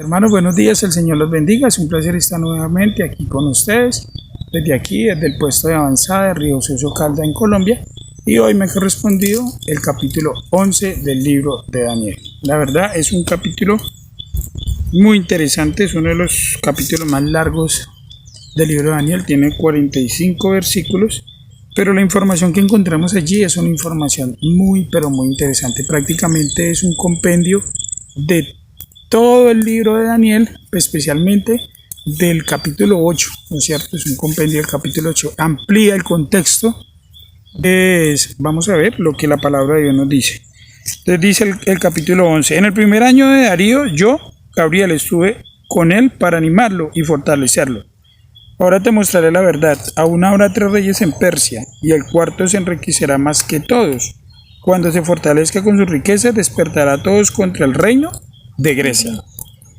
Hermanos, buenos días, el Señor los bendiga, es un placer estar nuevamente aquí con ustedes, desde el puesto de avanzada de Río Sucio Calda en Colombia, y hoy me ha correspondido el capítulo 11 del libro de Daniel. La verdad es un capítulo muy interesante, es uno de los capítulos más largos del libro de Daniel, tiene 45 versículos, pero la información que encontramos allí es una información muy interesante, prácticamente es un compendio de todo el libro de Daniel, especialmente del capítulo 8, ¿no es cierto? Es un compendio del capítulo 8, amplía el contexto, vamos a ver lo que la palabra de Dios nos dice. Entonces dice el capítulo 11, en el primer año de Darío, yo, Gabriel, estuve con él para animarlo y fortalecerlo. Ahora te mostraré la verdad, aún habrá 3 reyes en Persia, y el cuarto se enriquecerá más que todos. Cuando se fortalezca con sus riquezas, despertará a todos contra el reino de Grecia.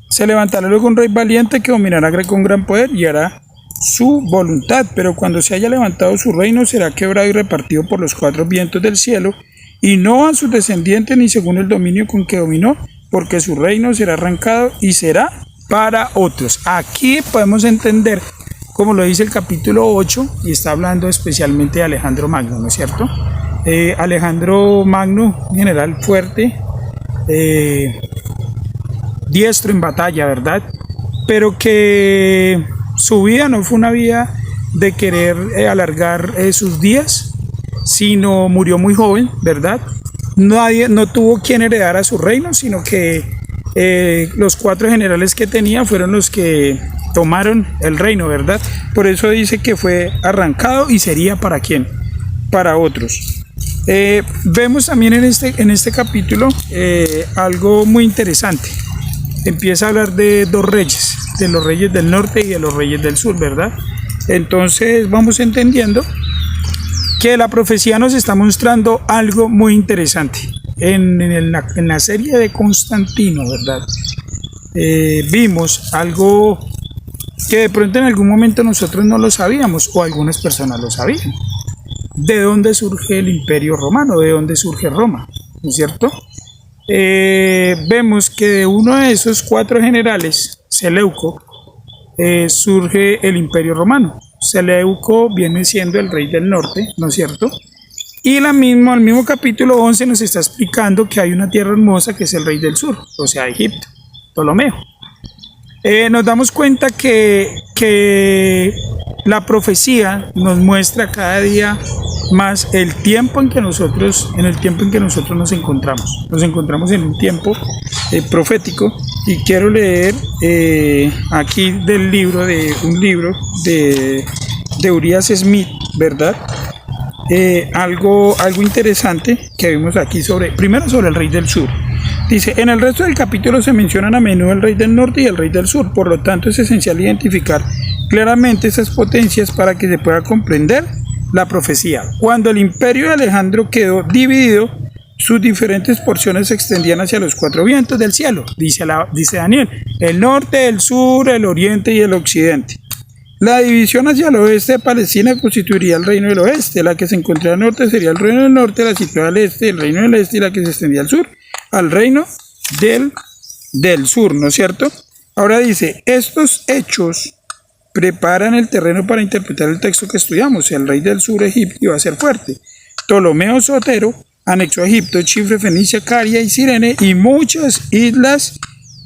Se levantará luego un rey valiente que dominará con gran poder y hará su voluntad, pero cuando se haya levantado su reino será quebrado y repartido por los 4 vientos del cielo, y no a sus descendientes ni según el dominio con que dominó, porque su reino será arrancado y será para otros. Aquí podemos entender, como lo dice el capítulo 8, y está hablando especialmente de Alejandro Magno, ¿no es cierto? Alejandro Magno, general fuerte, diestro en batalla, ¿verdad? Pero que su vida no fue una vida de querer alargar sus días, sino murió muy joven, ¿verdad? No tuvo quien heredara su reino, sino que los 4 generales que tenía fueron los que tomaron el reino, ¿verdad? Por eso dice que fue arrancado y sería ¿para quién? Para otros. Vemos también en este capítulo algo muy interesante. Empieza a hablar de 2 reyes, de los reyes del norte y de los reyes del sur, ¿verdad? Entonces vamos entendiendo que la profecía nos está mostrando algo muy interesante. En la serie de Constantino, ¿verdad? Vimos algo que de pronto en algún momento nosotros no lo sabíamos o algunas personas lo sabían. ¿De dónde surge el Imperio Romano? ¿De dónde surge Roma? ¿No es cierto? Vemos que de uno de esos 4 generales, Seleuco, surge el Imperio Romano. Seleuco viene siendo el rey del norte, ¿no es cierto? Y el mismo capítulo 11 nos está explicando que hay una tierra hermosa que es el rey del sur, o sea, Egipto, Ptolomeo. Nos damos cuenta que la profecía nos muestra cada día más el tiempo en en el tiempo en que nosotros nos encontramos. Nos encontramos en un tiempo profético, y quiero leer aquí un libro de Urias Smith, ¿verdad? Algo interesante que vimos aquí primero sobre el rey del sur. Dice, en el resto del capítulo se mencionan a menudo el rey del norte y el rey del sur, por lo tanto es esencial identificar claramente esas potencias para que se pueda comprender la profecía. Cuando el imperio de Alejandro quedó dividido, sus diferentes porciones se extendían hacia los 4 vientos del cielo, dice Daniel, el norte, el sur, el oriente y el occidente. La división hacia el oeste de Palestina constituiría el reino del oeste, la que se encontraba al norte sería el reino del norte, la situada al este, el reino del este, y la que se extendía al sur, al reino del sur, ¿no es cierto? Ahora dice, estos hechos preparan el terreno para interpretar el texto que estudiamos. El rey del sur, Egipto, iba a ser fuerte. Ptolomeo Sotero anexó a Egipto, Chipre, Fenicia, Caria y Cirene y muchas islas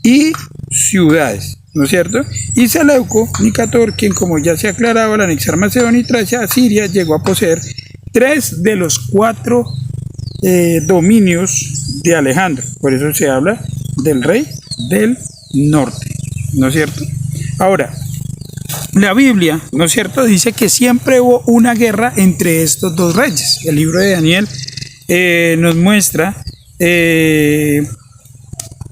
y ciudades, ¿no es cierto? Y Seleuco, Nicator, quien como ya se aclaraba al anexar Macedonia y Tracia a Siria, llegó a poseer 3 de los 4 dominios de Alejandro. Por eso se habla del rey del norte, ¿no es cierto? Ahora, la Biblia, ¿no es cierto?, dice que siempre hubo una guerra entre estos 2 reyes. El libro de Daniel nos muestra que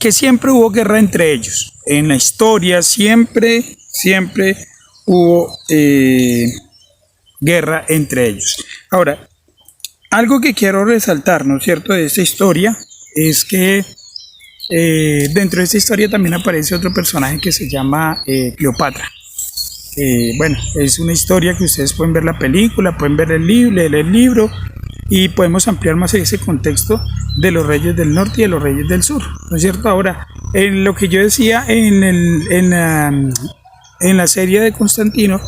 siempre hubo guerra entre ellos. En la historia siempre hubo guerra entre ellos. Ahora, algo que quiero resaltar, ¿no es cierto?, de esta historia es que dentro de esta historia también aparece otro personaje que se llama Cleopatra. Bueno, es una historia que ustedes pueden ver la película, pueden ver leer el libro, y podemos ampliar más ese contexto de los reyes del norte y de los reyes del sur, ¿no es cierto? Ahora, En lo que yo decía en la serie de Constantino,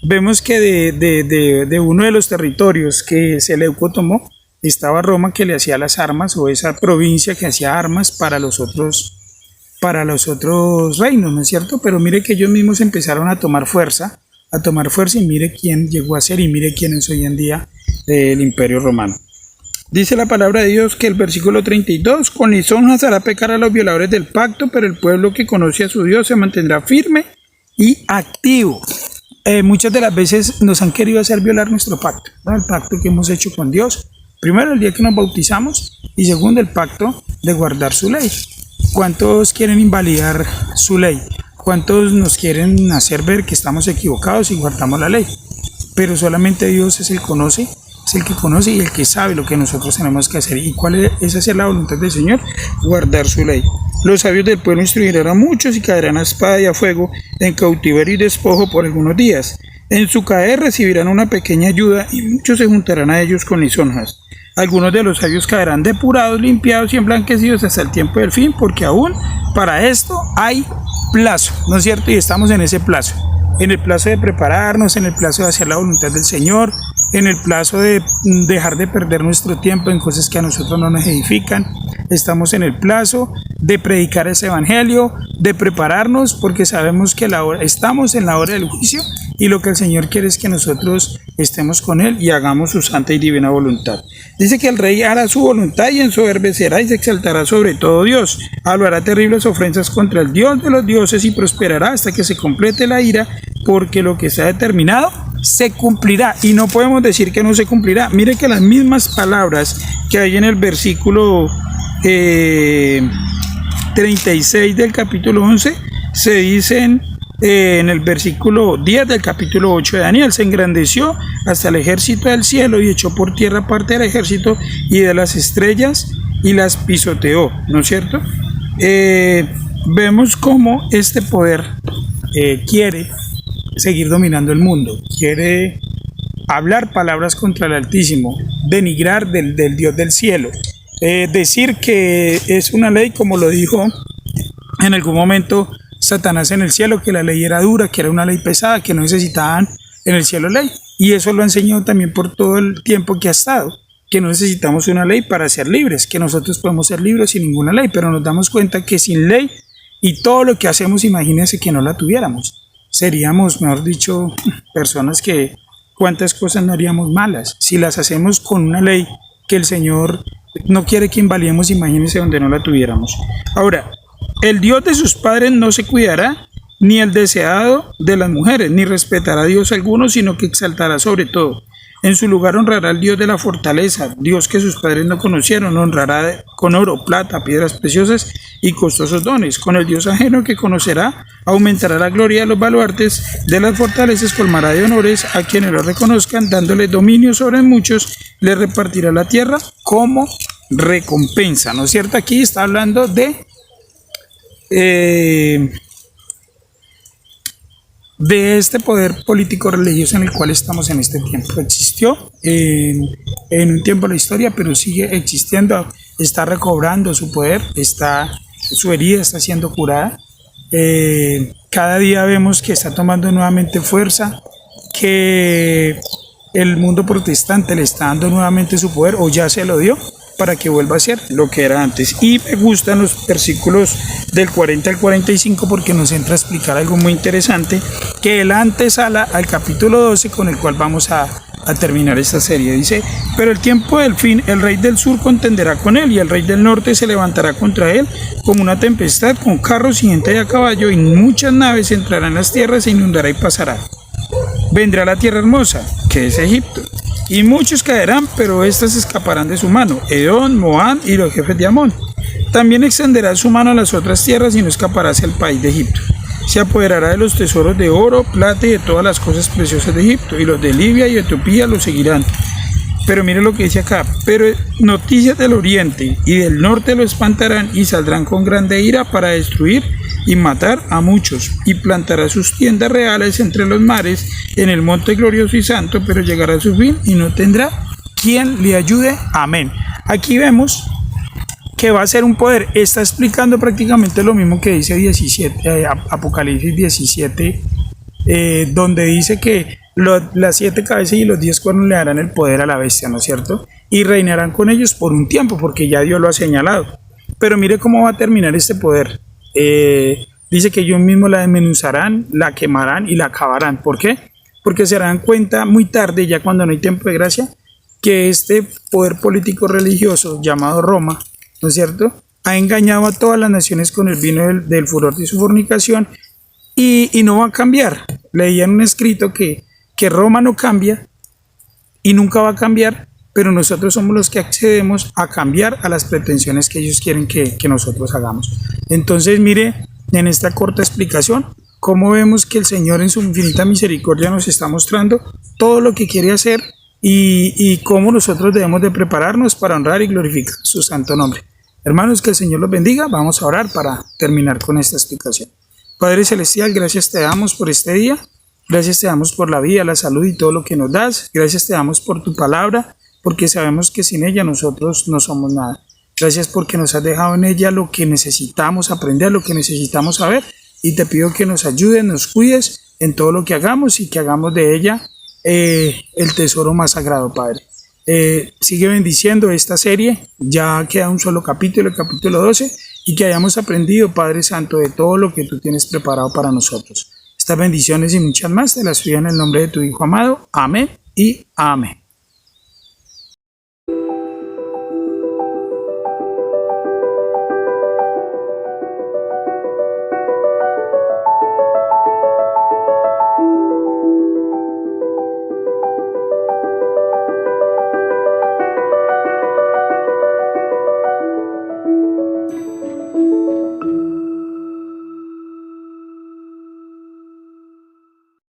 vemos que de uno de los territorios que Seleuco tomó, estaba Roma, que le hacía las armas, o esa provincia que hacía armas para los otros reinos, ¿no es cierto? Pero mire que ellos mismos empezaron a tomar fuerza, y mire quién llegó a ser y mire quién es hoy en día el Imperio Romano. Dice la palabra de Dios que el versículo 32, con lisonjas hará pecar a los violadores del pacto, pero el pueblo que conoce a su Dios se mantendrá firme y activo. Muchas de las veces nos han querido hacer violar nuestro pacto, ¿no? El pacto que hemos hecho con Dios. Primero, el día que nos bautizamos, y segundo, el pacto de guardar su ley. ¿Cuántos quieren invalidar su ley? ¿Cuántos nos quieren hacer ver que estamos equivocados y guardamos la ley? Pero solamente Dios es el que conoce y el que sabe lo que nosotros tenemos que hacer. ¿Y cuál es hacer la voluntad del Señor? Guardar su ley. Los sabios del pueblo instruirán a muchos y caerán a espada y a fuego, en cautiverio y despojo por algunos días. En su caer recibirán una pequeña ayuda y muchos se juntarán a ellos con lisonjas. Algunos de los sabios caerán depurados, limpiados y emblanquecidos hasta el tiempo del fin, porque aún para esto hay plazo, ¿no es cierto? Y estamos en ese plazo. En el plazo de prepararnos, en el plazo de hacer la voluntad del Señor, en el plazo de dejar de perder nuestro tiempo en cosas que a nosotros no nos edifican. Estamos en el plazo de predicar ese evangelio, de prepararnos, porque sabemos que estamos en la hora del juicio y lo que el Señor quiere es que nosotros estemos con Él y hagamos su santa y divina voluntad. Dice que el rey hará su voluntad y ensoberbecerá y se exaltará sobre todo Dios. Hablará terribles ofensas contra el Dios de los dioses y prosperará hasta que se complete la ira, porque lo que está determinado se cumplirá. Y no podemos decir que no se cumplirá. Mire que las mismas palabras que hay en el versículo 36 del capítulo 11 se dicen en el versículo 10 del capítulo 8 de Daniel. Se engrandeció hasta el ejército del cielo y echó por tierra parte del ejército y de las estrellas y las pisoteó, ¿no es cierto? Vemos cómo este poder quiere seguir dominando el mundo, quiere hablar palabras contra el Altísimo, denigrar del Dios del cielo, decir que es una ley, como lo dijo en algún momento Satanás en el cielo, que la ley era dura, que era una ley pesada, que no necesitaban en el cielo ley. Y eso lo ha enseñado también por todo el tiempo que ha estado, que no necesitamos una ley para ser libres, que nosotros podemos ser libres sin ninguna ley, pero nos damos cuenta que sin ley y todo lo que hacemos, imagínense que no la tuviéramos. Seríamos, mejor dicho, personas que cuántas cosas no haríamos malas. Si las hacemos con una ley que el Señor no quiere que invalidemos, imagínense donde no la tuviéramos. Ahora, el Dios de sus padres no se cuidará, ni el deseado de las mujeres, ni respetará a Dios alguno, sino que exaltará sobre todo. En su lugar honrará al Dios de la fortaleza, Dios que sus padres no conocieron, honrará con oro, plata, piedras preciosas y costosos dones. Con el Dios ajeno que conocerá, aumentará la gloria de los baluartes de las fortalezas, colmará de honores a quienes lo reconozcan, dándole dominio sobre muchos, le repartirá la tierra como recompensa, ¿no es cierto? Aquí está hablando de este poder político religioso en el cual estamos en este tiempo. Existió en un tiempo de la historia, pero sigue existiendo, está recobrando su poder, su herida está siendo curada. Cada día vemos que está tomando nuevamente fuerza, que el mundo protestante le está dando nuevamente su poder, o ya se lo dio, para que vuelva a ser lo que era antes. Y me gustan los versículos del 40 al 45 porque nos entra a explicar algo muy interesante, que él antesala al capítulo 12 con el cual vamos a terminar esta serie. Dice: pero el tiempo del fin, el rey del sur contenderá con él, y el rey del norte se levantará contra él como una tempestad, con carros y gente a caballo, y muchas naves entrarán en las tierras, se inundará y pasará. Vendrá la tierra hermosa, que es Egipto, y muchos caerán, pero éstas escaparán de su mano: Edom, Moab y los jefes de Amón. También extenderá su mano a las otras tierras y no escapará hacia el país de Egipto. Se apoderará de los tesoros de oro, plata y de todas las cosas preciosas de Egipto, y los de Libia y Etiopía lo seguirán. Pero mire lo que dice acá: pero noticias del oriente y del norte lo espantarán, y saldrán con grande ira para destruir y matar a muchos, y plantará sus tiendas reales entre los mares, en el monte glorioso y santo, pero llegará a su fin y no tendrá quien le ayude. Amén. Aquí vemos que va a ser un poder. Está explicando prácticamente lo mismo que dice 17, Apocalipsis 17, donde dice que las 7 cabezas y los 10 cuernos le darán el poder a la bestia, ¿no es cierto? Y reinarán con ellos por un tiempo, porque ya Dios lo ha señalado. Pero mire cómo va a terminar este poder. Dice que ellos mismos la desmenuzarán, la quemarán y la acabarán. ¿Por qué? Porque se darán cuenta muy tarde, ya cuando no hay tiempo de gracia, que este poder político religioso llamado Roma, ¿no es cierto?, ha engañado a todas las naciones con el vino del furor de su fornicación y no va a cambiar. Leía en un escrito que Roma no cambia y nunca va a cambiar, pero nosotros somos los que accedemos a cambiar a las pretensiones que ellos quieren que nosotros hagamos. Entonces, mire, en esta corta explicación, cómo vemos que el Señor en su infinita misericordia nos está mostrando todo lo que quiere hacer y cómo nosotros debemos de prepararnos para honrar y glorificar su santo nombre. Hermanos, que el Señor los bendiga. Vamos a orar para terminar con esta explicación. Padre Celestial, gracias te damos por este día. Gracias te damos por la vida, la salud y todo lo que nos das. Gracias te damos por tu palabra, porque sabemos que sin ella nosotros no somos nada. Gracias porque nos has dejado en ella lo que necesitamos aprender, lo que necesitamos saber. Y te pido que nos ayudes, nos cuides en todo lo que hagamos y que hagamos de ella el tesoro más sagrado, Padre. Sigue bendiciendo esta serie. Ya queda un solo capítulo, el capítulo 12, y que hayamos aprendido, Padre Santo, de todo lo que tú tienes preparado para nosotros. Estas bendiciones y muchas más te las pido en el nombre de tu Hijo amado. Amén y amén.